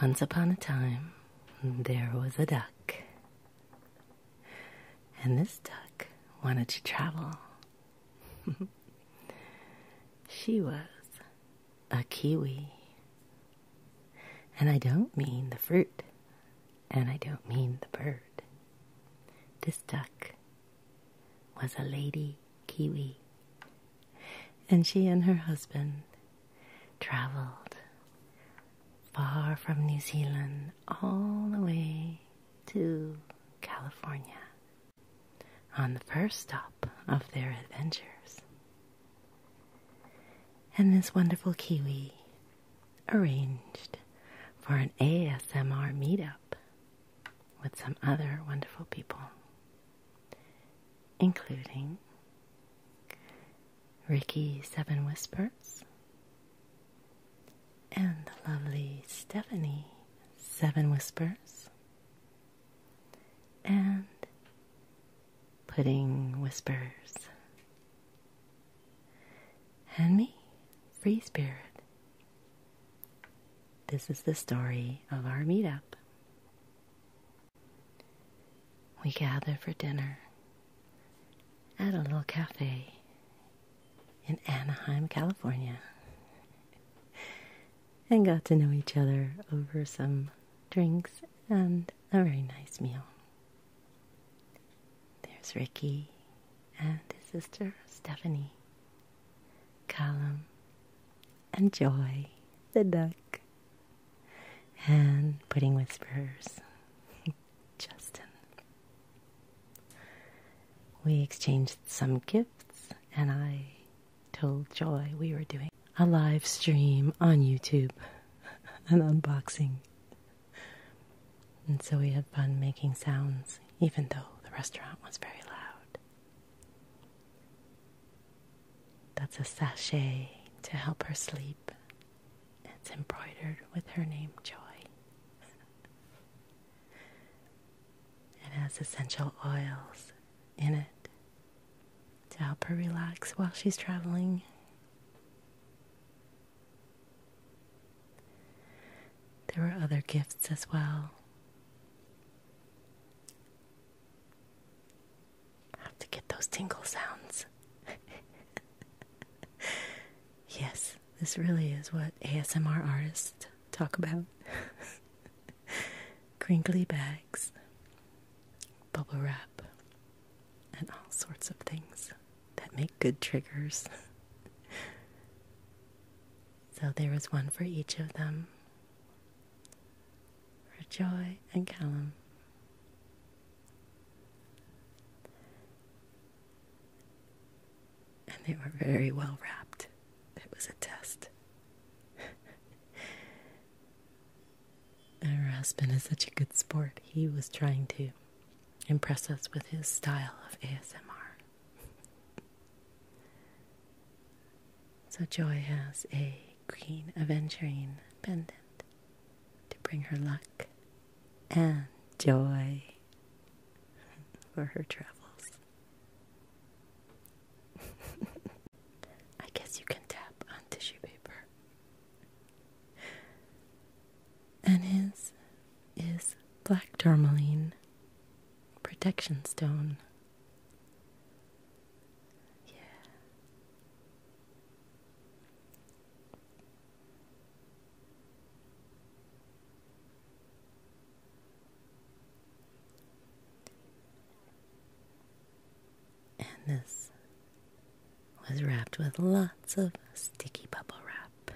Once upon a time, there was a duck. And this duck wanted to travel. She was a kiwi. And I don't mean the fruit. And I don't mean the bird. This duck was a lady kiwi. And she and her husband traveled far from New Zealand all the way to California on the first stop of their adventures. And this wonderful kiwi arranged for an ASMR meetup with some other wonderful people, including Ricky Seven Whispers and the lovely Stephanie Seven Whispers and Pudding Whispers and me, Free Spirit. This is the story of our meetup. We gathered for dinner at a little cafe in Anaheim, California, and got to know each other over some drinks and a very nice meal. There's Ricky and his sister Stephanie, Callum, and Joy, the duck, and Pudding Whispers, Justin. We exchanged some gifts, and I told Joy we were doing a live stream on YouTube, an unboxing. And so we had fun making sounds, even though the restaurant was very loud. That's a sachet to help her sleep. It's embroidered with her name, Joy. It has essential oils in it to help her relax while she's traveling. There were other gifts as well. I have to get those tingle sounds. Yes, this really is what ASMR artists talk about. Crinkly bags, bubble wrap, and all sorts of things that make good triggers. So there was one for each of them. For Joy and Callum. And they were very well wrapped. It was a test. And her husband is such a good sport. He was trying to impress us with his style of ASMR. So Joy has a green aventurine pendant to bring her luck and joy for her travels. I guess you can tap on tissue paper. And his is black tourmaline protection stone. Yeah. And this was wrapped with lots of sticky bubble wrap.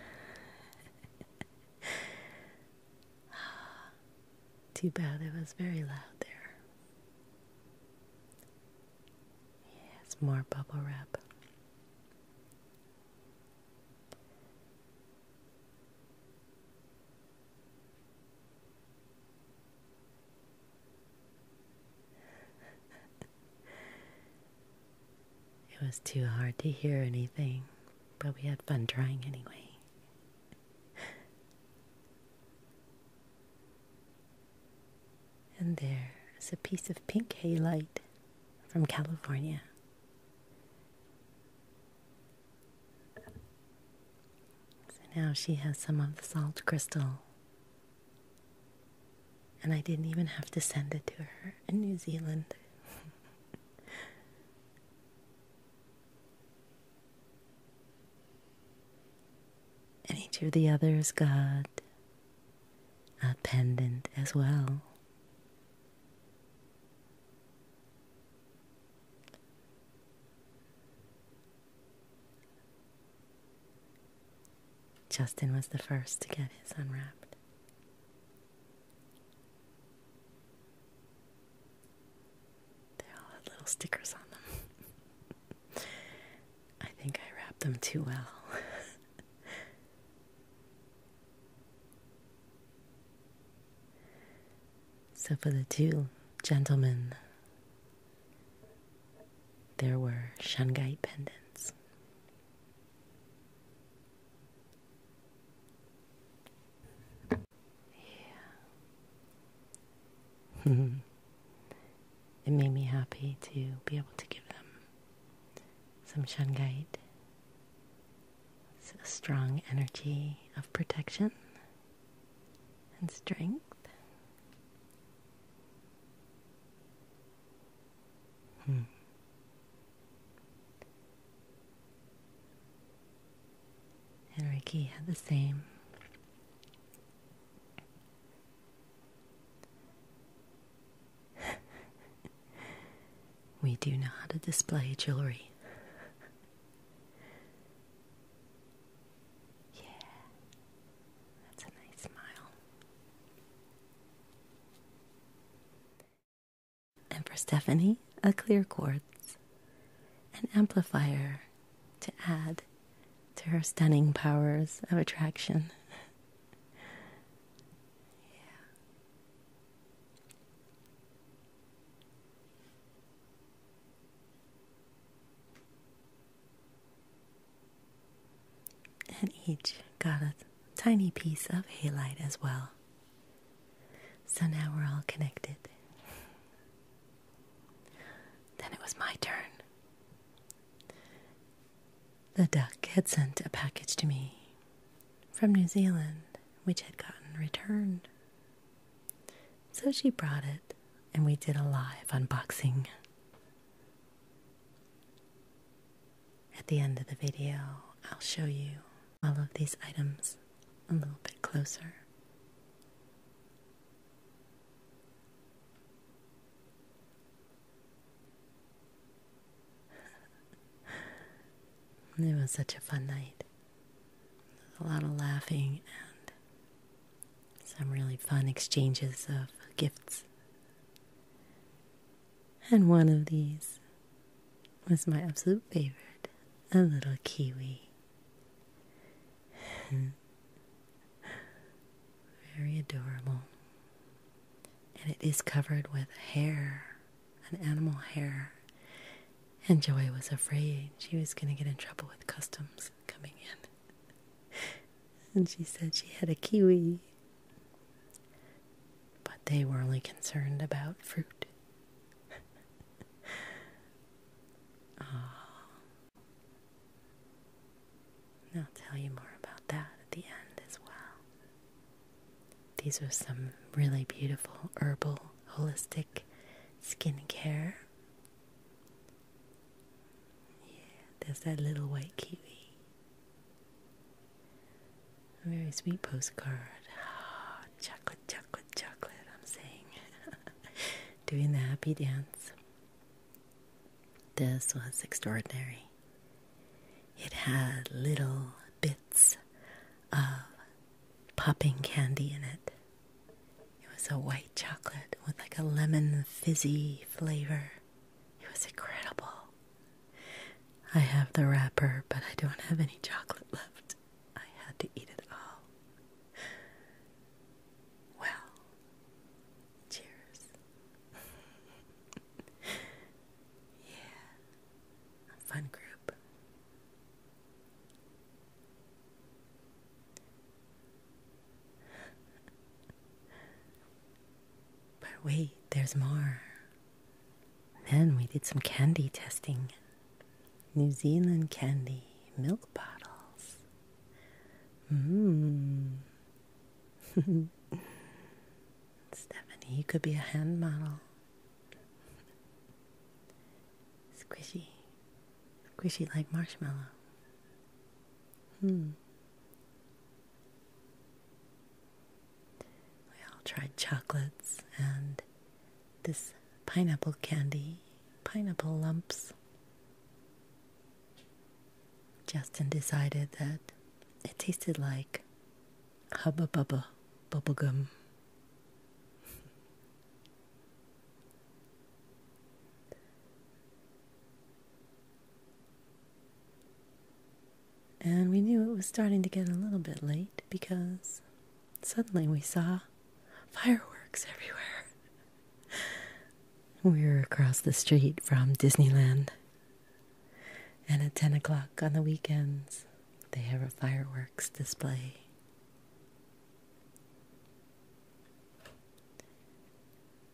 Too bad it was very loud there. Yes, more bubble wrap. It was too hard to hear anything, but we had fun trying anyway. And there's a piece of pink halite from California. So now she has some of the salt crystal And I didn't even have to send it to her in New Zealand. And each of the others got a pendant as well. Justin was the first to get his unwrapped. They all had little stickers on them. I think I wrapped them too well. So for the two gentlemen, there were shungite pendants. Yeah. It made me happy to be able to give them some shungite. It's a strong energy of protection and strength. And Ricky had the same. We do know how to display jewelry. Yeah, that's a nice smile. And for Stephanie, a clear quartz, an amplifier to add to her stunning powers of attraction. And each got a tiny piece of halite as well. So now we're all connected. Then it was my turn. The duck had sent a package to me from New Zealand, which had gotten returned. So she brought it, and we did a live unboxing. At the end of the video, I'll show you all of these items a little bit closer. It was such a fun night. A lot of laughing and some really fun exchanges of gifts. And one of these was my absolute favorite, a little kiwi. Very adorable. And it is covered with hair, an animal hair. And Joy was afraid she was going to get in trouble with customs coming in. And she said she had a kiwi. But they were only concerned about fruit. I'll tell you more about that at the end as well. These are some really beautiful herbal, holistic skincare. There's that little white kiwi. A very sweet postcard. Oh, chocolate, chocolate, chocolate, I'm saying. Doing the happy dance. This was extraordinary. It had little bits of popping candy in it. It was a white chocolate with like a lemon fizzy flavor. It was incredible. I have the wrapper, but I don't have any chocolate left. I had to eat it all. Well, cheers. Yeah, a fun group. But wait, there's more. Then we did some candy testing. New Zealand candy milk bottles. Stephanie You could be a hand model. Squishy. Squishy like marshmallow. We all tried chocolates and this pineapple candy, pineapple lumps. Justin decided that it tasted like Hubba Bubba bubblegum. And we knew it was starting to get a little bit late because suddenly we saw fireworks everywhere. We were across the street from Disneyland. And at 10 o'clock on the weekends, they have a fireworks display.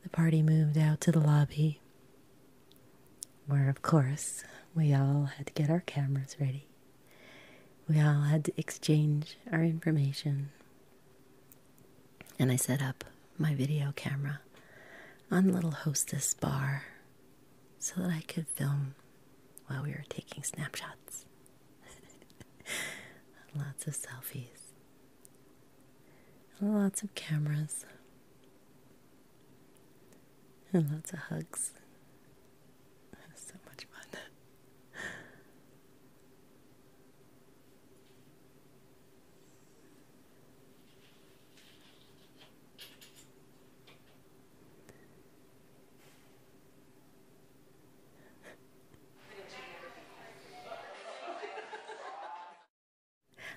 The party moved out to the lobby, where, of course, we all had to get our cameras ready. We all had to exchange our information. And I set up my video camera on the little hostess bar so that I could film while we were taking snapshots. Lots of selfies. Lots of cameras. And lots of hugs. It was so much fun.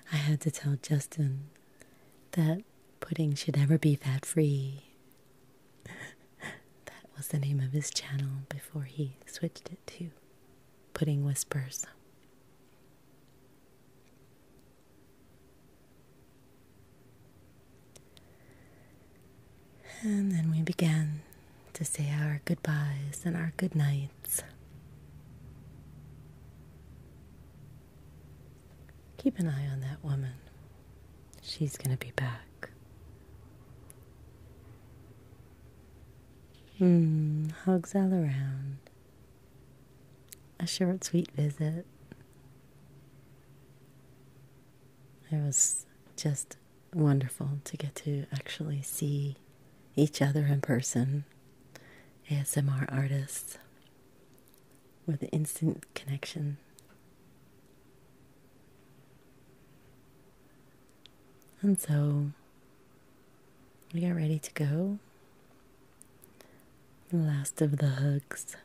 I had to tell Justin that pudding should never be fat-free. That was the name of his channel before he switched it to Pudding Whispers. And then we began to say our goodbyes and our good nights. Keep an eye on that woman. She's gonna be back. Hugs all around. A short, sweet visit. It was just wonderful to get to actually see each other in person. ASMR artists with an instant connection. And so we got ready to go. The last of the hugs.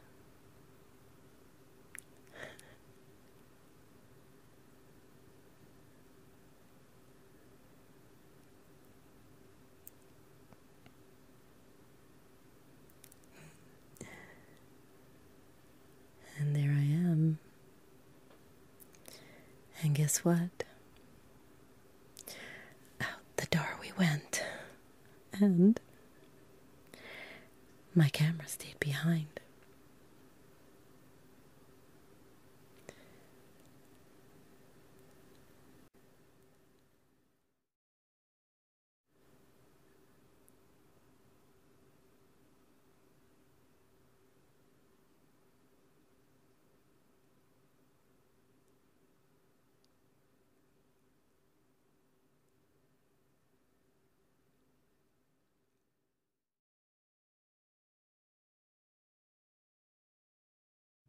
And there I am. And guess what? The door we went, and my camera stayed behind.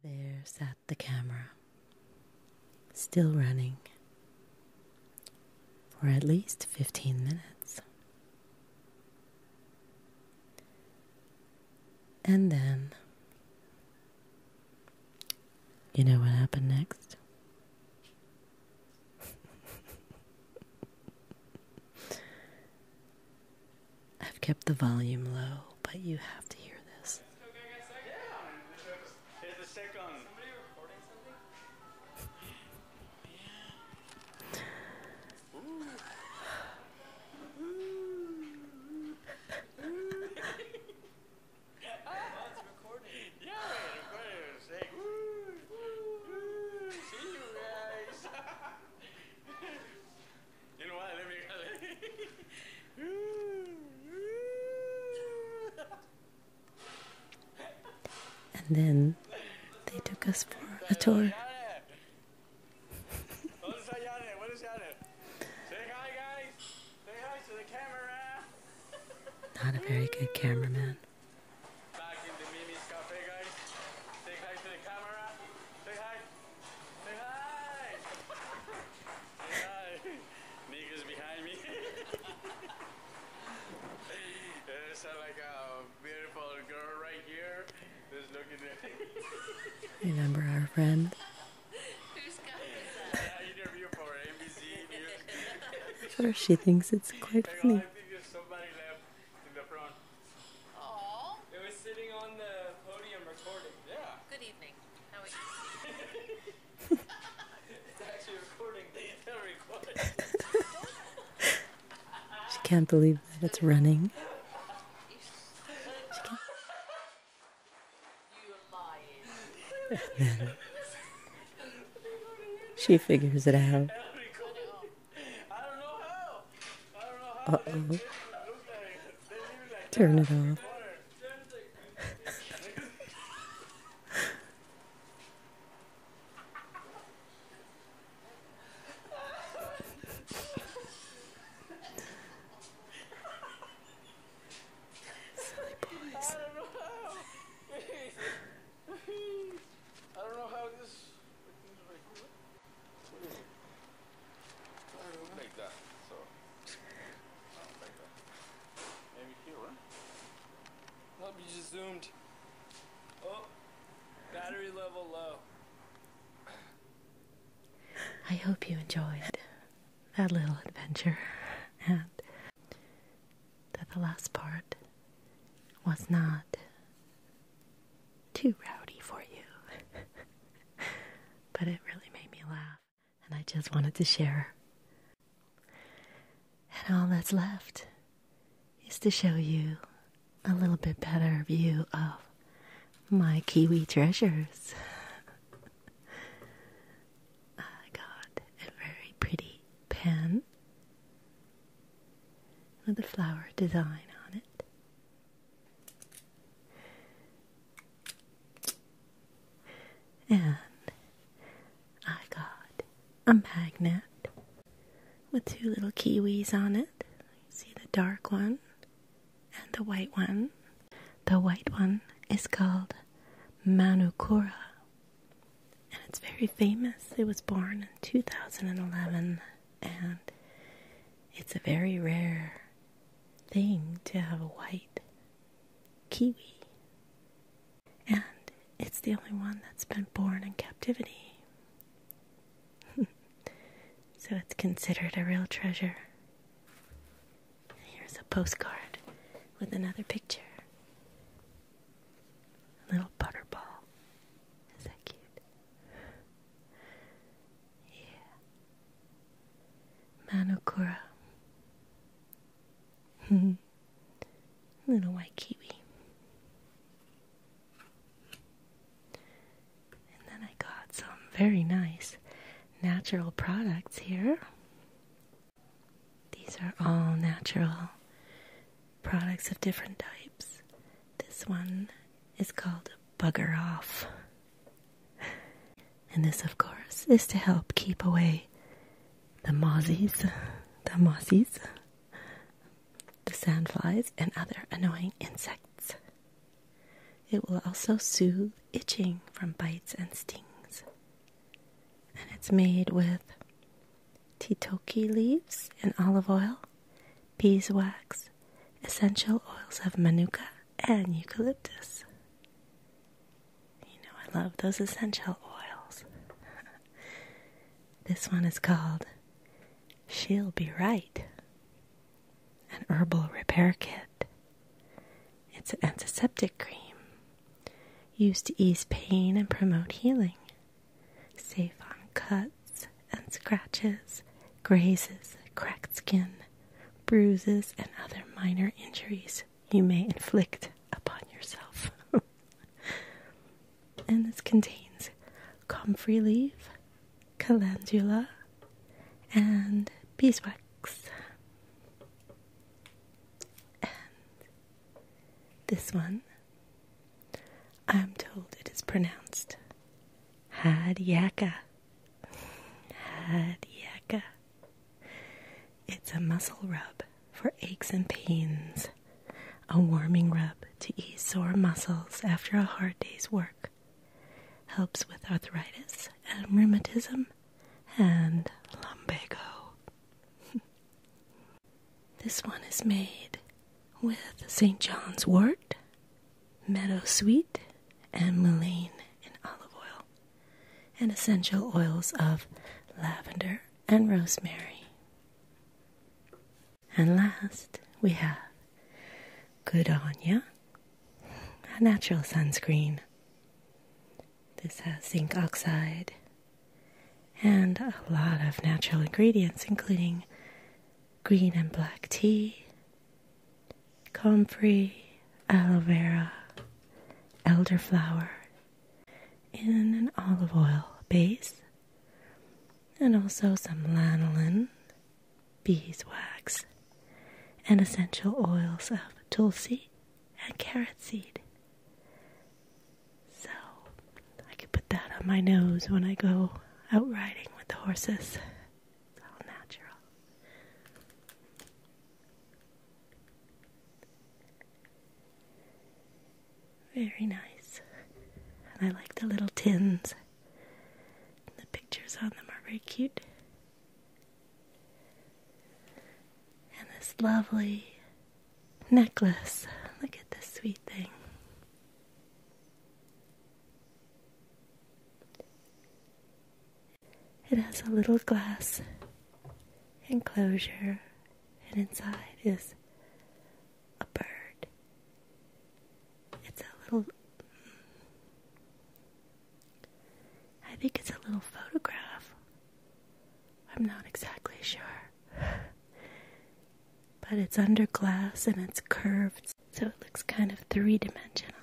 There sat the camera, still running, for at least 15 minutes. And then, you know what happened next? I've kept the volume low, but you have to hear this. And then they took us for a tour. Not a very good cameraman. Back in the Mimi's Cafe, guys. Say hi to the camera. Say hi. Say hi. Say hi. Niggas behind me. There's like a beautiful girl right here. Just looking at me. Remember our friend? Who's got this? Interview for NBC News. Sure, she thinks it's quite funny. I think there's somebody left in the front. Aww. It was sitting on the podium recording. Yeah. Good evening. How are you? It's actually recording. They're recording. She can't believe that it's running. You lying. And then she figures it out. I don't know how. Uh-oh. Turn it off. Silly boys. I don't know how this like that. So like that. Maybe here, right? Nope, you just zoomed. Oh, battery level low. I hope you enjoyed that little adventure and that the last part was not too rowdy for you. But it really made me laugh, and I just wanted to share. And all that's left is to show you a little bit better view of my kiwi treasures. I got a very pretty pen with a flower design on it. And I got a magnet with two little kiwis on it. You see the dark one and the white one. The white one is called Manukura, and it's very famous. It was born in 2011, and it's a very rare thing to have a white kiwi, and it's the only one that's been born in captivity. So it's considered a real treasure. Here's a postcard with another picture. A little butterball. Is that cute? Yeah. Manukura. Little white kiwi. And then I got some very nice natural products here. These are all natural products of different types. This one is called Bugger Off. And this, of course, is to help keep away the mozzies, the sandflies, and other annoying insects. It will also soothe itching from bites and stings. And it's made with titoki leaves and olive oil, beeswax, essential oils of manuka, and eucalyptus. You know, I love those essential oils. This one is called She'll Be Right, an herbal repair kit. It's an antiseptic cream used to ease pain and promote healing. Safe on cuts and scratches, grazes, cracked skin, bruises, and other minor injuries you may inflict upon yourself. And this contains comfrey leaf, calendula, and beeswax. And this one, I'm told it is pronounced Hadyaka. Hadyaka. It's a muscle rub for aches and pains, a warming rub to ease sore muscles after a hard day's work. Helps with arthritis and rheumatism and lumbago. This one is made with St. John's wort, meadow sweet, and mullein in olive oil, and essential oils of lavender and rosemary. And last, we have Good On Ya, a natural sunscreen. This has zinc oxide and a lot of natural ingredients, including green and black tea, comfrey, aloe vera, elderflower, in an olive oil base, and also some lanolin, beeswax, and essential oils of tulsi and carrot seed. So I could put that on my nose when I go out riding with the horses. It's all natural. Very nice. And I like the little tins. The pictures on them are very cute. And this lovely necklace. Look at this sweet thing. It has a little glass enclosure, and inside is a bird. It's a little, I think it's a little photograph. I'm not exactly sure. But it's under glass and it's curved, so it looks kind of three-dimensional.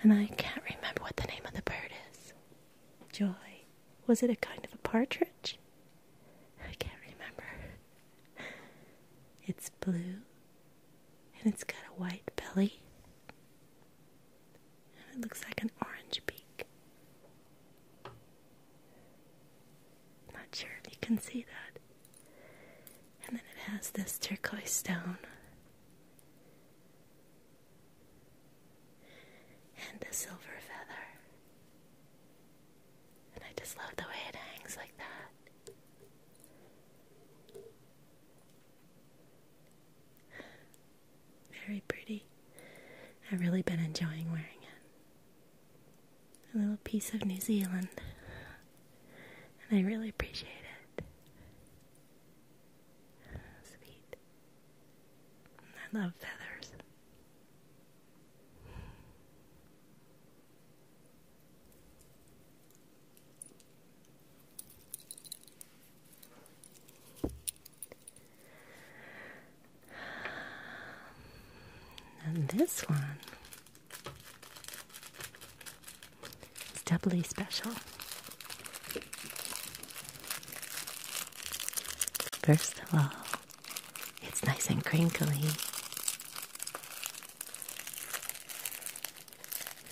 And I can't remember what the name of the bird is. Joy. Was it a kind of a partridge? I can't remember. It's blue, and it's got a white belly, and it looks like an orange beak. Not sure if you can see that. And then it has this turquoise stone, and a silver feather. And I just love the way it hangs like that. Very pretty. I've really been enjoying wearing it. A little piece of New Zealand. And I really appreciate it. Sweet. I love feathers. And this one is doubly special. First of all, it's nice and crinkly.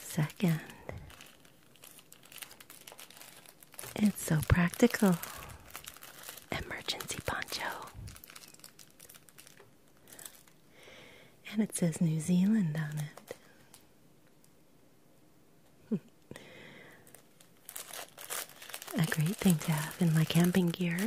Second, it's so practical. Emergency poncho. And it says New Zealand on it. A great thing to have in my camping gear.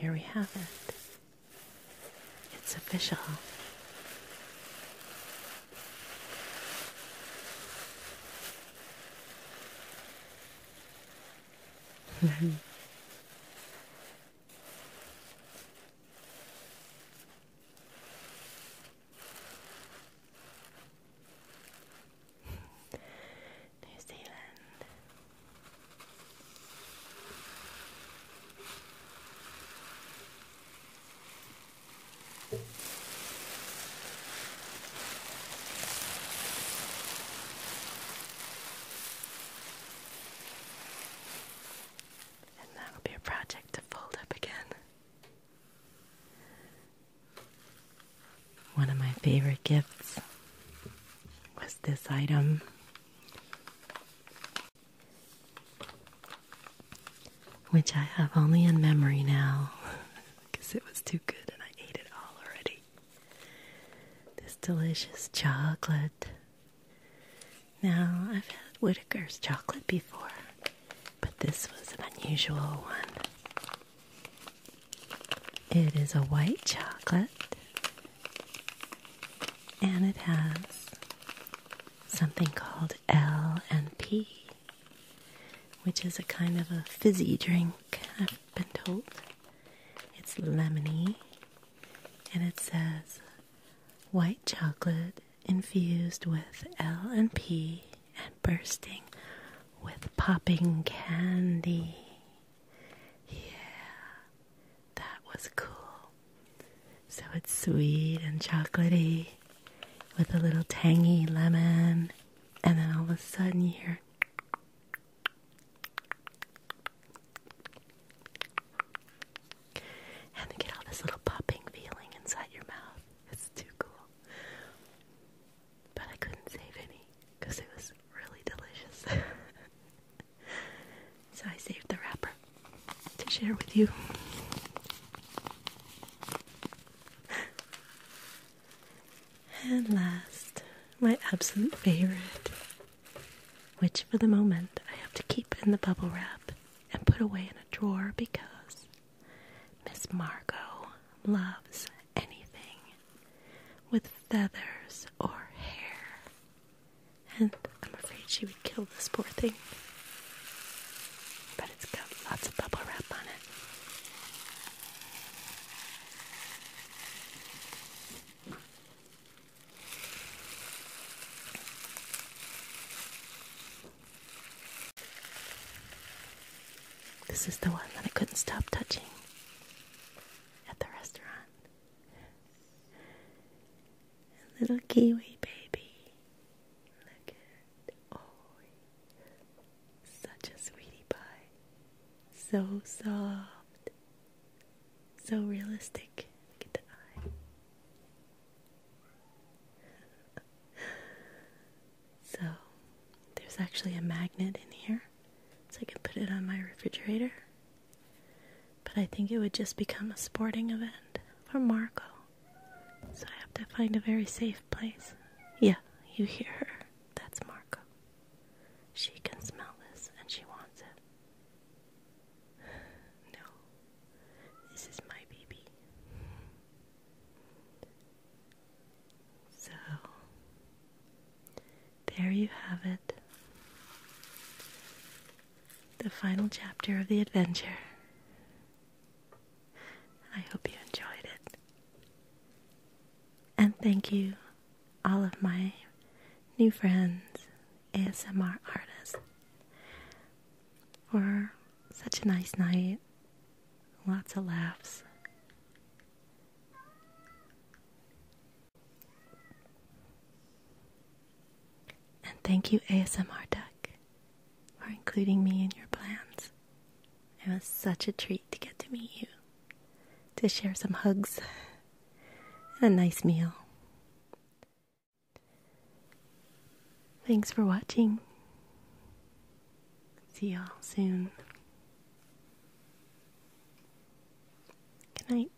here we have it. It's official. New Zealand. And that'll be a project to fold up again. One of my favorite gifts was this item. Which I have only in memory now, because it was too good and I ate it all already. This delicious chocolate. Now, I've had Whitaker's chocolate before, but this was an unusual one. It is a white chocolate, and it has something called L&P, which is a kind of a fizzy drink, I've been told. It's lemony, and it says white chocolate infused with L&P and bursting with popping candy. Yeah, that was cool. So it's sweet and chocolatey with a little tangy lemon, and then all of a sudden you hear and you get all this little popping feeling inside your mouth. It's too cool. But I couldn't save any because it was really delicious. So I saved the wrapper to share with you. And last, my absolute favorite, which for the moment I have to keep in the bubble wrap and put away in a drawer because Miss Margot loves anything with feathers or hair. And I'm afraid she would kill this poor thing. But it's got lots of bubble wrap on it. This is the one that I couldn't stop touching at the restaurant. A little kiwi baby. Look at it. Oh, such a sweetie pie. So soft. So realistic. Look at the eye. So, there's actually a magnet in here, so I can put it on my refrigerator. But I think it would just become a sporting event for Marco. So I have to find a very safe place. Yeah, you hear her. That's Marco. She can smell this and she wants it. No, this is my baby. So, there you have it. The final chapter of the adventure. I hope you enjoyed it. And thank you, all of my new friends, ASMR artists, for such a nice night. Lots of laughs. And thank you, ASMR Duck, for including me in your plans. It was such a treat to get to meet you, to share some hugs and a nice meal. Thanks for watching. See y'all soon. Good night.